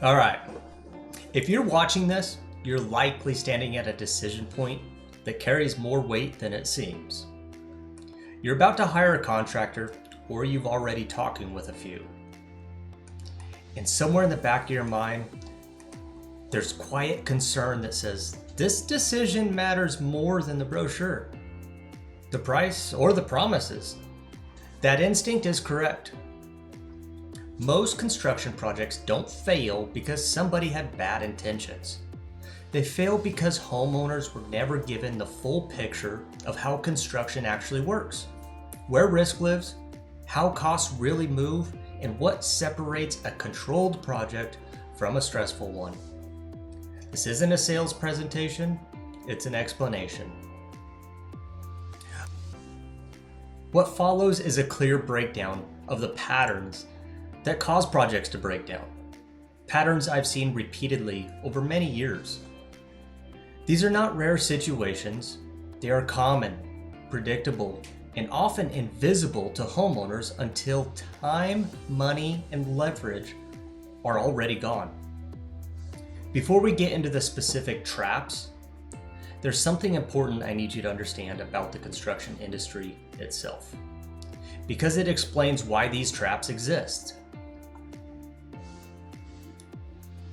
All right. If you're watching this, you're likely standing at a decision point that carries more weight than it seems. You're about to hire a contractor, or you've already talking with a few. And somewhere in the back of your mind, there's quiet concern that says, this decision matters more than the brochure, the price, or the promises. That instinct is correct. Most construction projects don't fail because somebody had bad intentions. They fail because homeowners were never given the full picture of how construction actually works, where risk lives, how costs really move, and what separates a controlled project from a stressful one. This isn't a sales presentation, it's an explanation. What follows is a clear breakdown of the patterns that cause projects to break down. Patterns I've seen repeatedly over many years. These are not rare situations. They are common, predictable, and often invisible to homeowners until time, money, and leverage are already gone. Before we get into the specific traps, there's something important I need you to understand about the construction industry itself, because it explains why these traps exist.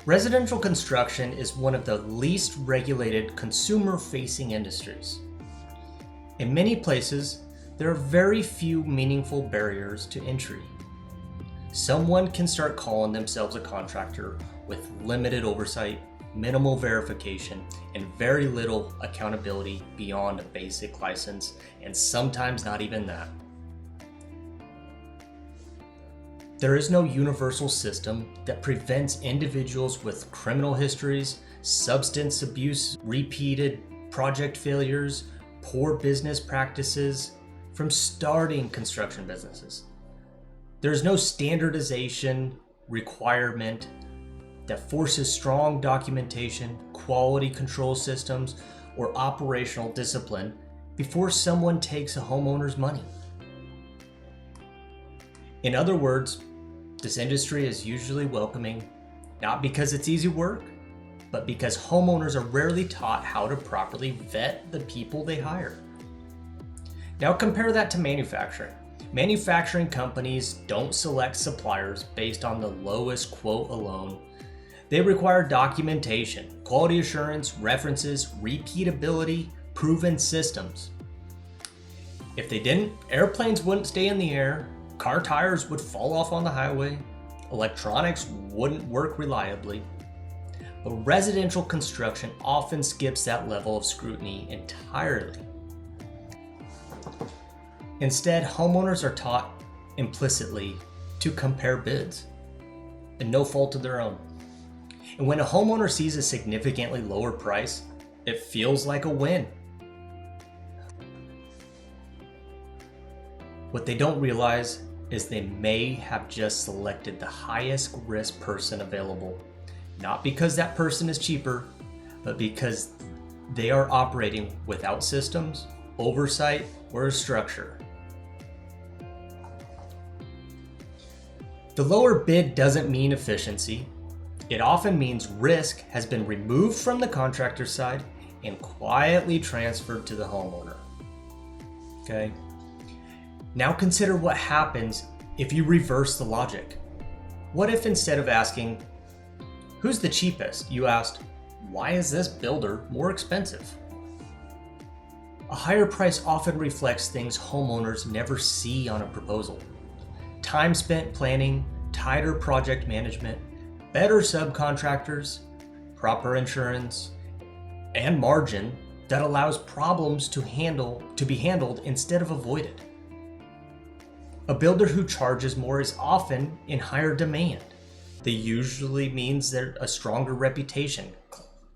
Residential construction is one of the least regulated consumer-facing industries. In many places, there are very few meaningful barriers to entry. Someone can start calling themselves a contractor with limited oversight, minimal verification, and very little accountability beyond a basic license, and sometimes not even that. There is no universal system that prevents individuals with criminal histories, substance abuse, repeated project failures, poor business practices from starting construction businesses. There's no standardization requirement that forces strong documentation, quality control systems, or operational discipline before someone takes a homeowner's money. In other words, this industry is usually welcoming, not because it's easy work, but because homeowners are rarely taught how to properly vet the people they hire. Now compare that to manufacturing. Manufacturing companies don't select suppliers based on the lowest quote alone. They require documentation, quality assurance, references, repeatability, proven systems. If they didn't, airplanes wouldn't stay in the air, car tires would fall off on the highway, electronics wouldn't work reliably. But residential construction often skips that level of scrutiny entirely. Instead, homeowners are taught implicitly to compare bids, and no fault of their own. And when a homeowner sees a significantly lower price, it feels like a win. What they don't realize is they may have just selected the highest risk person available, not because that person is cheaper, but because they are operating without systems, oversight, or a structure. The lower bid doesn't mean efficiency. It often means risk has been removed from the contractor side and quietly transferred to the homeowner. Okay? Now consider what happens if you reverse the logic. What if instead of asking, who's the cheapest, you asked, why is this builder more expensive? A higher price often reflects things homeowners never see on a proposal. Time spent planning, tighter project management, better subcontractors, proper insurance, and margin that allows problems to be handled instead of avoided. A builder who charges more is often in higher demand. That usually means they're a stronger reputation,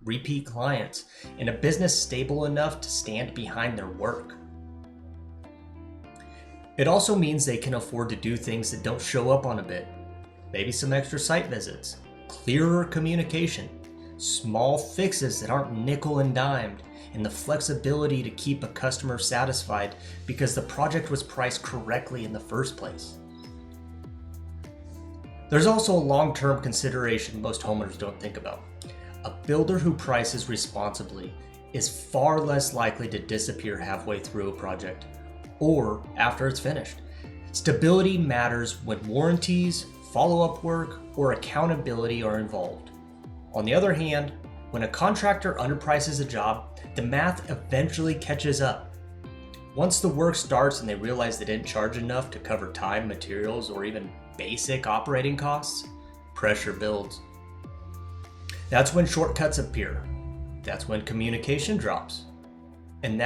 repeat clients, and a business stable enough to stand behind their work. It also means they can afford to do things that don't show up on a bid. Maybe some extra site visits, clearer communication, small fixes that aren't nickel and dimed, and the flexibility to keep a customer satisfied because the project was priced correctly in the first place. There's also a long-term consideration most homeowners don't think about. A builder who prices responsibly is far less likely to disappear halfway through a project or after it's finished. Stability matters when warranties, follow-up work, or accountability are involved. On the other hand, when a contractor underprices a job, the math eventually catches up. Once the work starts and they realize they didn't charge enough to cover time, materials, or even basic operating costs, pressure builds. That's when shortcuts appear. That's when communication drops. And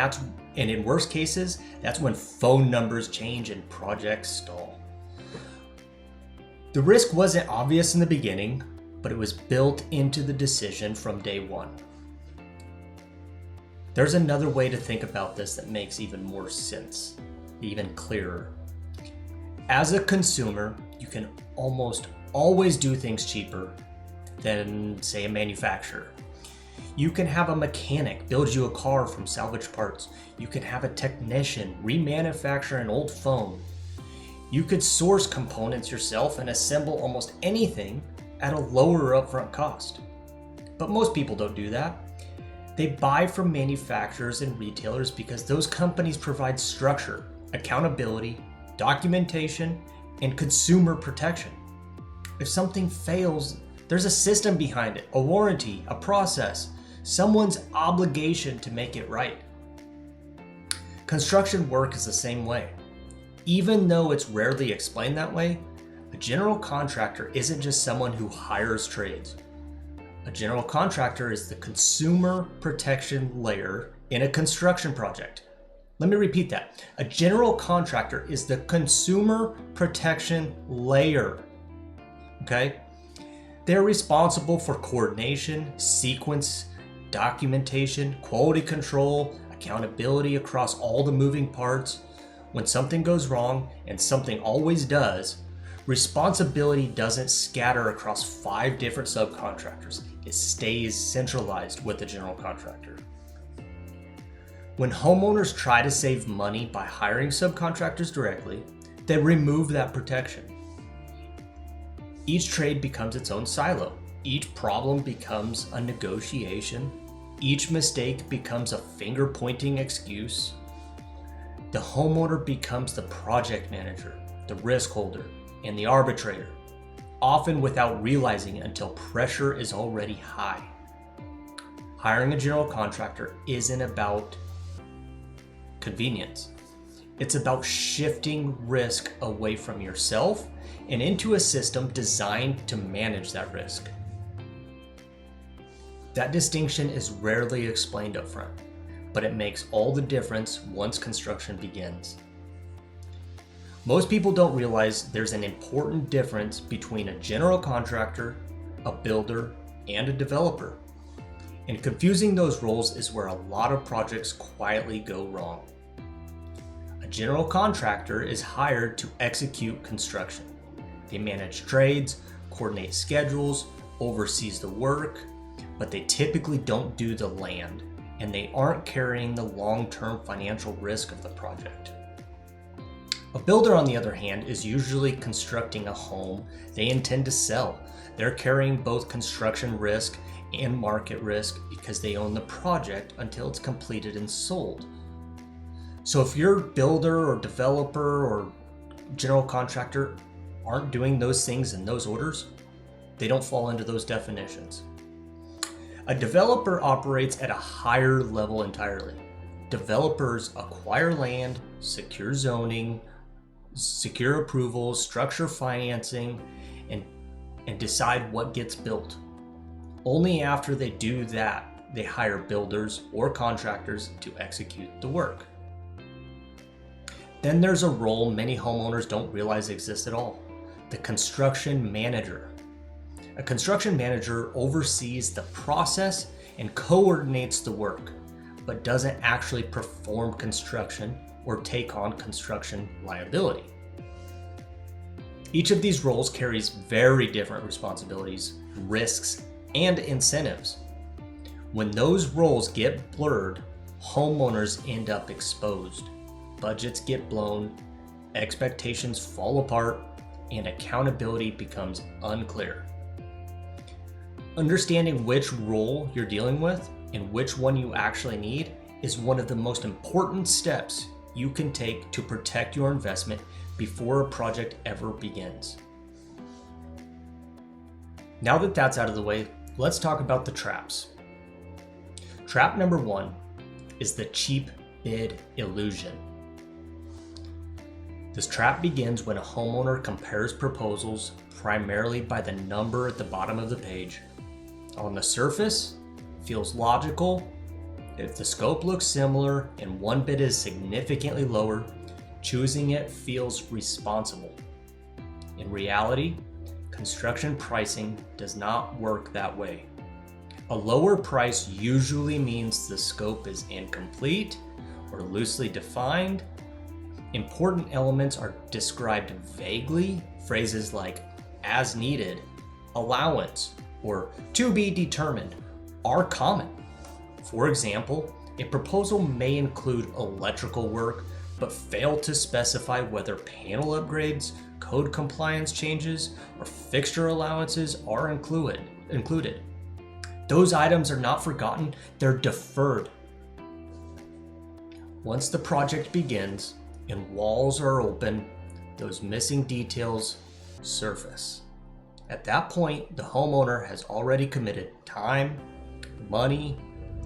in worst cases, that's when phone numbers change and projects stall. The risk wasn't obvious in the beginning, but it was built into the decision from day one. There's another way to think about this that makes even more sense, even clearer. As a consumer, you can almost always do things cheaper than, say, a manufacturer. You can have a mechanic build you a car from salvage parts. You can have a technician remanufacture an old phone. You could source components yourself and assemble almost anything at a lower upfront cost. But most people don't do that. They buy from manufacturers and retailers because those companies provide structure, accountability, documentation, and consumer protection. If something fails, there's a system behind it, a warranty, a process, someone's obligation to make it right. Construction work is the same way. Even though it's rarely explained that way, a general contractor isn't just someone who hires trades. A general contractor is the consumer protection layer in a construction project. Let me repeat that. A general contractor is the consumer protection layer. Okay? They're responsible for coordination, sequence, documentation, quality control, accountability across all the moving parts. When something goes wrong, and something always does, responsibility doesn't scatter across 5 different subcontractors. It stays centralized with the general contractor. When homeowners try to save money by hiring subcontractors directly, they remove that protection. Each trade becomes its own silo. Each problem becomes a negotiation. Each mistake becomes a finger-pointing excuse. The homeowner becomes the project manager, the risk holder, and the arbitrator, often without realizing it until pressure is already high. Hiring a general contractor isn't about convenience. It's about shifting risk away from yourself and into a system designed to manage that risk. That distinction is rarely explained up front, but it makes all the difference once construction begins. Most people don't realize there's an important difference between a general contractor, a builder, and a developer. And confusing those roles is where a lot of projects quietly go wrong. A general contractor is hired to execute construction. They manage trades, coordinate schedules, oversees the work, but they typically don't do the land, and they aren't carrying the long-term financial risk of the project. A builder, on the other hand, is usually constructing a home they intend to sell. They're carrying both construction risk and market risk because they own the project until it's completed and sold. So if your builder or developer or general contractor aren't doing those things in those orders, they don't fall into those definitions. A developer operates at a higher level entirely. Developers acquire land, secure zoning, secure approvals, structure financing, and decide what gets built. Only after they do that, they hire builders or contractors to execute the work. Then there's a role many homeowners don't realize exists at all: the construction manager. A construction manager oversees the process and coordinates the work, but doesn't actually perform construction or take on construction liability. Each of these roles carries very different responsibilities, risks, and incentives. When those roles get blurred, homeowners end up exposed. Budgets get blown, expectations fall apart, and accountability becomes unclear. Understanding which role you're dealing with and which one you actually need is one of the most important steps you can take to protect your investment before a project ever begins. Now that that's out of the way, let's talk about the traps. Trap number 1 is the cheap bid illusion. This trap begins when a homeowner compares proposals primarily by the number at the bottom of the page. On the surface, it feels logical. If the scope looks similar and one bid is significantly lower, choosing it feels responsible. In reality, construction pricing does not work that way. A lower price usually means the scope is incomplete or loosely defined. Important elements are described vaguely. Phrases like as needed, allowance, or to be determined are common. For example, a proposal may include electrical work, but fail to specify whether panel upgrades, code compliance changes, or fixture allowances are included. Those items are not forgotten, they're deferred. Once the project begins and walls are open, those missing details surface. At that point, the homeowner has already committed time, money,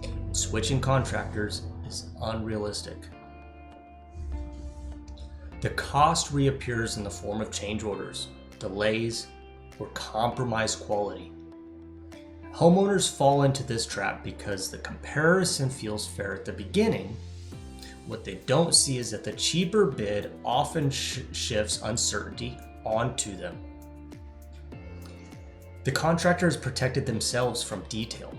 and switching contractors is unrealistic. The cost reappears in the form of change orders, delays, or compromised quality. Homeowners fall into this trap because the comparison feels fair at the beginning. What they don't see is that the cheaper bid often shifts uncertainty onto them. The contractor has protected themselves from detail.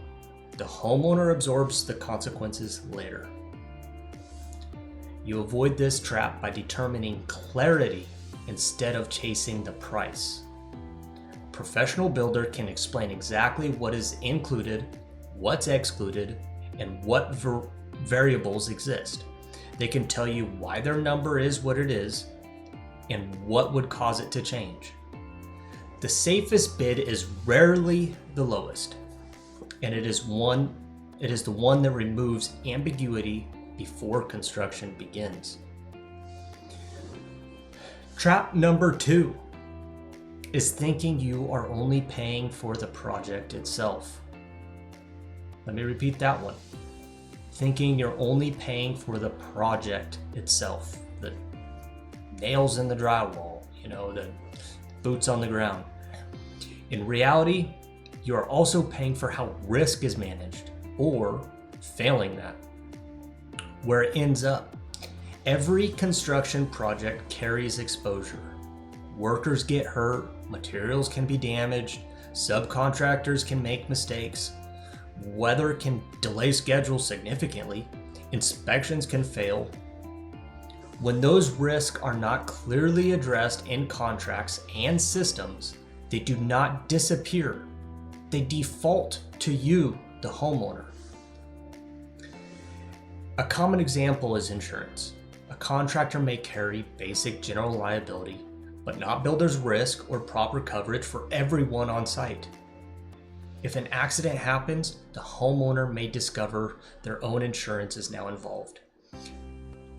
The homeowner absorbs the consequences later. You avoid this trap by determining clarity instead of chasing the price. A professional builder can explain exactly what is included, what's excluded, and what variables exist. They can tell you why their number is what it is and what would cause it to change. The safest bid is rarely the lowest, and it is the one that removes ambiguity before construction begins. Trap number 2 is thinking you are only paying for the project itself. Let me repeat that one. Thinking you're only paying for the project itself. The nails in the drywall, the boots on the ground. In reality, you are also paying for how risk is managed or failing that. Where it ends up, every construction project carries exposure. Workers get hurt, materials can be damaged, subcontractors can make mistakes, weather can delay schedules significantly, inspections can fail. When those risks are not clearly addressed in contracts and systems, they do not disappear. They default to you, the homeowner. A common example is insurance. A contractor may carry basic general liability, but not builder's risk or proper coverage for everyone on site. If an accident happens, the homeowner may discover their own insurance is now involved.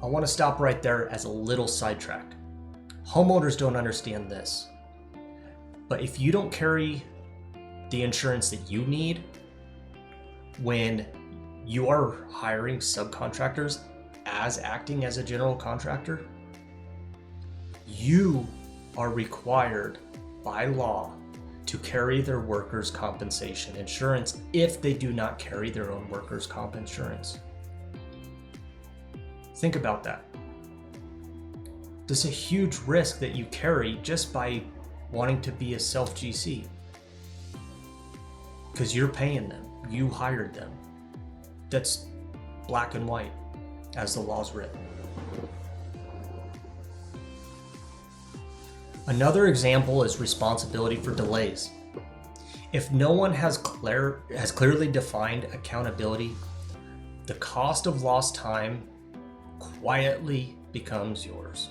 I want to stop right there as a little sidetrack. Homeowners don't understand this. But if you don't carry the insurance that you need when you are hiring subcontractors as acting as a general contractor, you are required by law to carry their workers' compensation insurance if they do not carry their own workers' comp insurance. Think about that. There's a huge risk that you carry just by wanting to be a self-GC. Because you're paying them, you hired them. That's black and white, as the law's written. Another example is responsibility for delays. If no one has clearly defined accountability, the cost of lost time quietly becomes yours.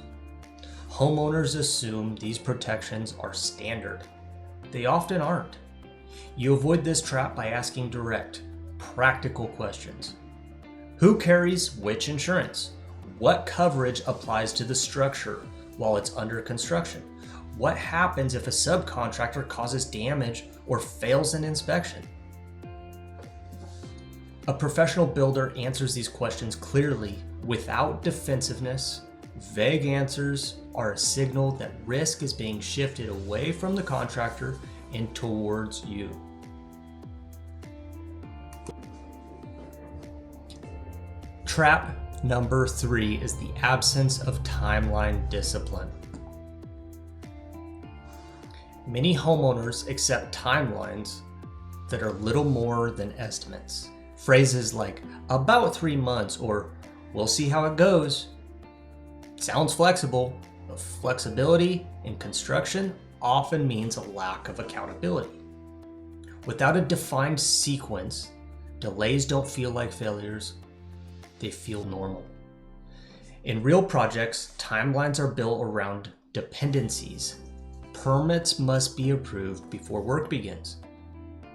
Homeowners assume these protections are standard. They often aren't. You avoid this trap by asking direct, practical questions. Who carries which insurance? What coverage applies to the structure while it's under construction? What happens if a subcontractor causes damage or fails an inspection? A professional builder answers these questions clearly without defensiveness. Vague answers are a signal that risk is being shifted away from the contractor and towards you. Trap number 3 is the absence of timeline discipline. Many homeowners accept timelines that are little more than estimates. Phrases like about 3 months or we'll see how it goes sounds flexible, but flexibility in construction often means a lack of accountability. Without a defined sequence, delays don't feel like failures, they feel normal. In real projects, timelines are built around dependencies. Permits must be approved before work begins.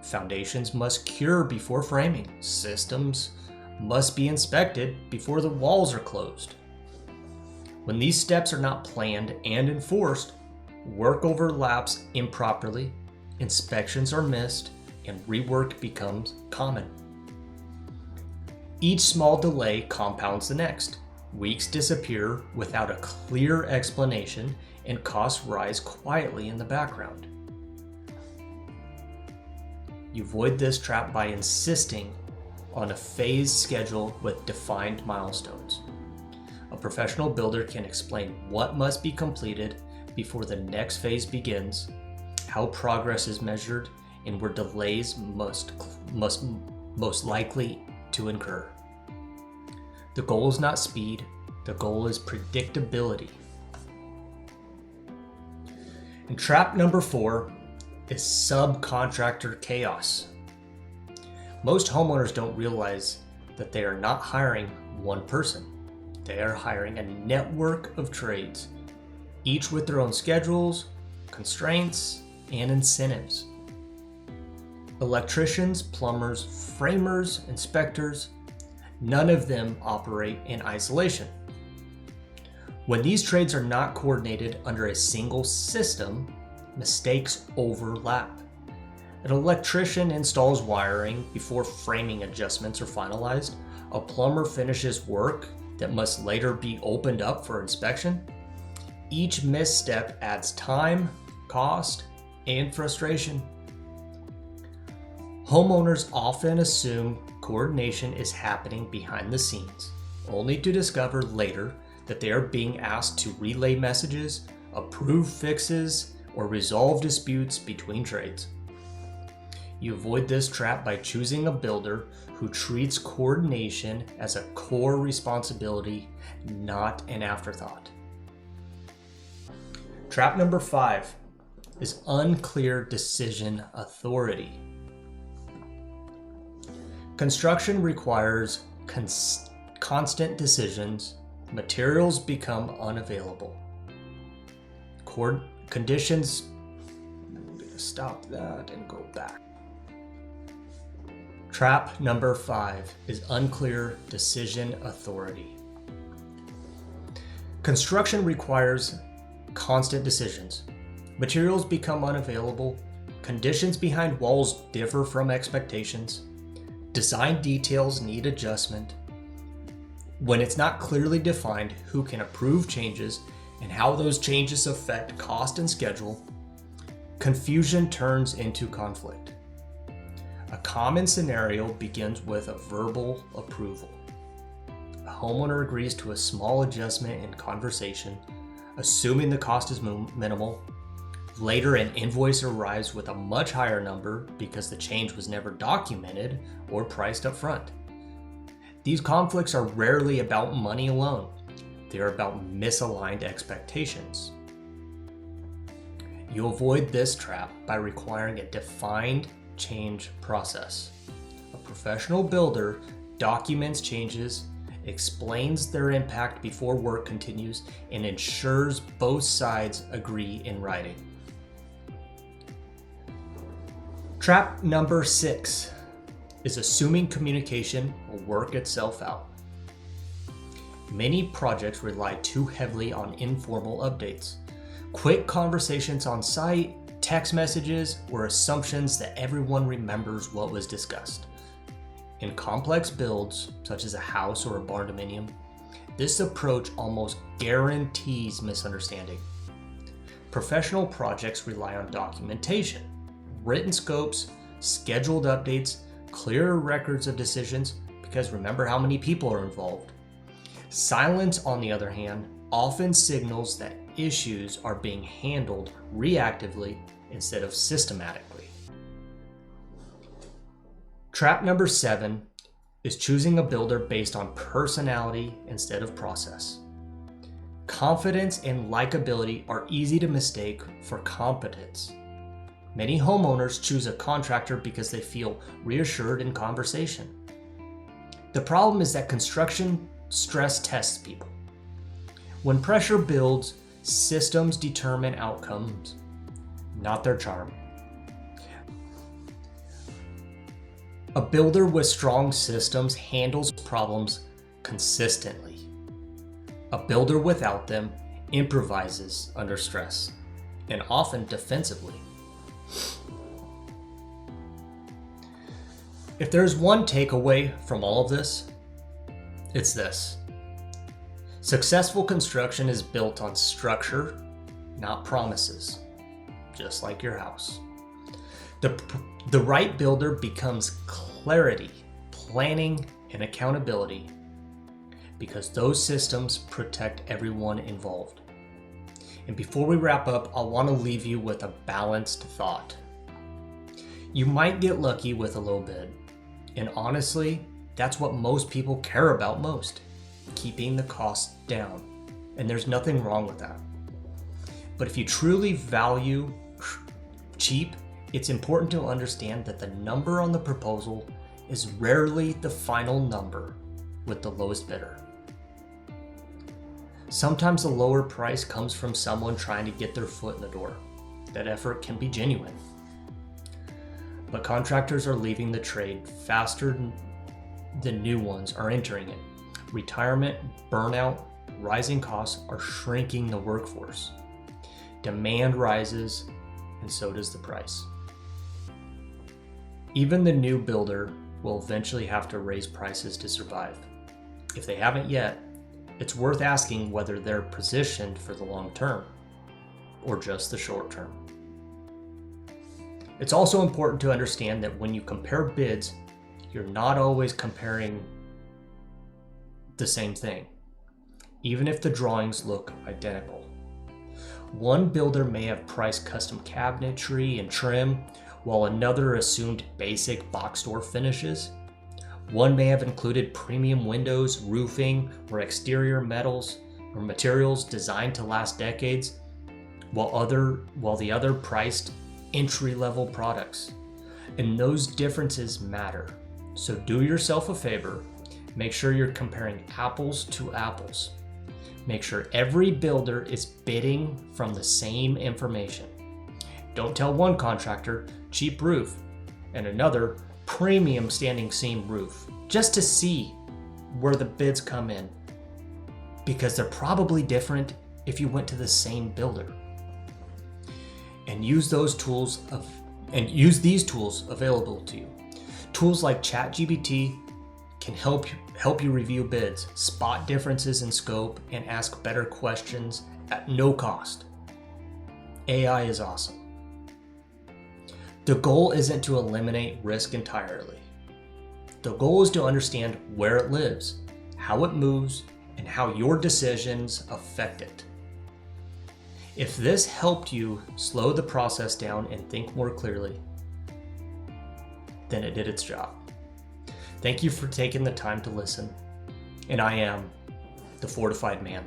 Foundations must cure before framing. Systems must be inspected before the walls are closed. When these steps are not planned and enforced, work overlaps improperly, inspections are missed, and rework becomes common. Each small delay compounds the next. Weeks disappear without a clear explanation, and costs rise quietly in the background. You avoid this trap by insisting on a phased schedule with defined milestones. A professional builder can explain what must be completed before the next phase begins, how progress is measured, and where delays must most likely to incur. The goal is not speed, the goal is predictability. And trap number 4 is subcontractor chaos. Most homeowners don't realize that they are not hiring one person. They are hiring a network of trades, each with their own schedules, constraints, and incentives. Electricians, plumbers, framers, inspectors, none of them operate in isolation. When these trades are not coordinated under a single system, mistakes overlap. An electrician installs wiring before framing adjustments are finalized. A plumber finishes work that must later be opened up for inspection. Each misstep adds time, cost, and frustration. Homeowners often assume coordination is happening behind the scenes, only to discover later that they are being asked to relay messages, approve fixes, or resolve disputes between trades. You avoid this trap by choosing a builder who treats coordination as a core responsibility, not an afterthought. Trap number 5 is unclear decision authority. Construction requires constant decisions. Materials become unavailable. Conditions. I'm going to stop that and go back. Trap number 5 is unclear decision authority. Construction requires constant decisions. Materials become unavailable. Conditions behind walls differ from expectations. Design details need adjustment. When it's not clearly defined who can approve changes and how those changes affect cost and schedule, confusion turns into conflict. A common scenario begins with a verbal approval. A homeowner agrees to a small adjustment in conversation, assuming the cost is minimal. Later, an invoice arrives with a much higher number because the change was never documented or priced up front. These conflicts are rarely about money alone. They are about misaligned expectations. You avoid this trap by requiring a defined change process. A professional builder documents changes explains their impact before work continues, and ensures both sides agree in writing. Trap number 6 is assuming communication will work itself out. Many projects rely too heavily on informal updates, quick conversations on site, text messages, or assumptions that everyone remembers what was discussed. In complex builds, such as a house or a barn dominium, this approach almost guarantees misunderstanding. Professional projects rely on documentation, written scopes, scheduled updates, clear records of decisions, because remember how many people are involved. Silence, on the other hand, often signals that issues are being handled reactively instead of systematically. Trap number 7 is choosing a builder based on personality instead of process. Confidence and likability are easy to mistake for competence. Many homeowners choose a contractor because they feel reassured in conversation. The problem is that construction stress tests people. When pressure builds, systems determine outcomes, not their charm. A builder with strong systems handles problems consistently. A builder without them improvises under stress, and often defensively. If there's one takeaway from all of this, it's this. Successful construction is built on structure, not promises, just like your house. The right builder becomes clarity, planning, and accountability, because those systems protect everyone involved. And before we wrap up, I want to leave you with a balanced thought. You might get lucky with a low bid, and honestly, that's what most people care about most, keeping the costs down. And there's nothing wrong with that. But if you truly value cheap, it's important to understand that the number on the proposal is rarely the final number with the lowest bidder. Sometimes the lower price comes from someone trying to get their foot in the door. That effort can be genuine. But contractors are leaving the trade faster than new ones are entering it. Retirement, burnout, rising costs are shrinking the workforce. Demand rises, and so does the price. Even the new builder will eventually have to raise prices to survive. If they haven't yet, it's worth asking whether they're positioned for the long term or just the short term. It's also important to understand that when you compare bids, you're not always comparing the same thing, even if the drawings look identical. One builder may have priced custom cabinetry and trim, while another assumed basic box door finishes. One may have included premium windows, roofing, or exterior metals or materials designed to last decades, while the other priced entry-level products. And those differences matter. So do yourself a favor, make sure you're comparing apples to apples. Make sure every builder is bidding from the same information. Don't tell one contractor, cheap roof, and another, premium standing seam roof, just to see where the bids come in, because they're probably different if you went to the same builder. And use these tools available to you. Tools like ChatGPT can help you review bids, spot differences in scope, and ask better questions at no cost. AI is awesome. The goal isn't to eliminate risk entirely. The goal is to understand where it lives, how it moves, and how your decisions affect it. If this helped you slow the process down and think more clearly, then it did its job. Thank you for taking the time to listen. And I am the Fortified Man.